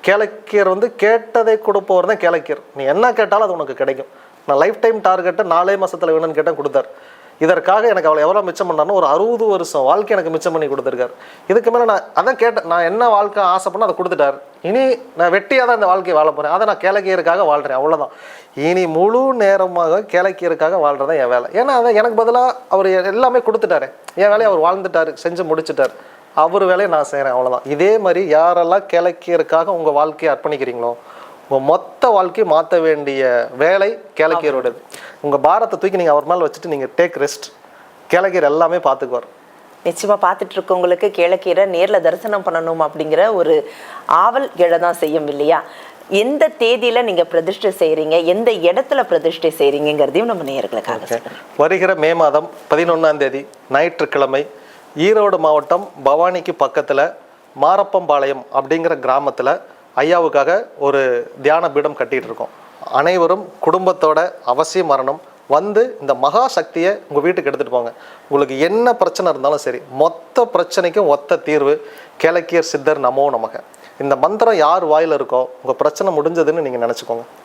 கேளக்கியர் வந்து கேட்டதை கொடுப்பவர் தான் கேளக்கியர். நீ என்ன கேட்டாலும் அது உனக்கு கிடைக்கும். நான் லைஃப் டைம் டார்கெட்டை 4 மாதத்தில் வேணும்னு கேட்டேன், கொடுத்தார். இதற்காக எனக்கு அவளை எவ்வளோ மிச்சம் பண்ணார்னு ஒரு 60 வருஷம் வாழ்க்கை எனக்கு மிச்சம் பண்ணி கொடுத்துருக்காரு. இதுக்கு மேலே நான் அதான் கேட்டேன், நான் என்ன வாழ்க்கை ஆசைப்படணும் அதை கொடுத்துட்டார். இனி நான் வெட்டியாக தான் இந்த வாழ்க்கையை வாழ போகிறேன். அதை நான் கேளக்கியருக்காக வாழ்கிறேன், அவ்வளோதான். இனி முழு நேரமாக கேளக்கியருக்காக வாழ்கிறது தான் என் வேலை. ஏன்னா அதை எனக்கு பதிலாக அவர் எல்லாமே கொடுத்துட்டாரு. என் வேலையை அவர் வாழ்ந்துட்டார், செஞ்சு முடிச்சுட்டார். அவர் வேலையை நான் செய்கிறேன், அவ்வளோதான். இதே மாதிரி யாரெல்லாம் கேளக்கியருக்காக உங்கள் வாழ்க்கையை அர்ப்பணிக்கிறீங்களோ உங்கள் மொத்த வாழ்க்கையை மாற்ற வேண்டிய வேலை கேளக்கியரோடது. உங்கள் பாரத்தை தூக்கி நீங்கள் அவர் மேலே வச்சுட்டு நீங்கள் டேக் ரெஸ்ட். கேளக்கியர் எல்லாமே பார்த்துக்குவார். நிச்சயமா பார்த்துட்டு இருக்கவங்களுக்கு கேளக்கியரை நேரில் தரிசனம் பண்ணணும் அப்படிங்கிற ஒரு ஆவல் எழதான் செய்யும் இல்லையா? எந்த தேதியில நீங்க பிரதிஷ்டை செய்றீங்க, எந்த இடத்துல பிரதிஷ்டை செய்றீங்கிறதையும் நம்ம நேயர்களுக்காக. வருகிற மே மாதம் 11ஆம் தேதி ஞாயிற்றுக்கிழமை ஈரோடு மாவட்டம் பவானிக்கு பக்கத்தில் மாரப்பம்பாளையம் அப்படிங்கிற கிராமத்தில் ஐயாவுக்காக ஒரு தியான பீடம் கட்டிகிட்டு இருக்கோம். அனைவரும் குடும்பத்தோட அவசியம் வரணும். வந்து இந்த மகா சக்தியை உங்கள் வீட்டுக்கு எடுத்துகிட்டு போங்க. உங்களுக்கு என்ன பிரச்சனை இருந்தாலும் சரி, மொத்த பிரச்சனைக்கும் ஒத்த தீர்வு கேளக்கியர் சித்தர் நமோ நமக. இந்த மந்திரம் யார் வாயில் இருக்கோ உங்கள் பிரச்சனை முடிஞ்சதுன்னு நீங்கள் நினச்சிக்கோங்க.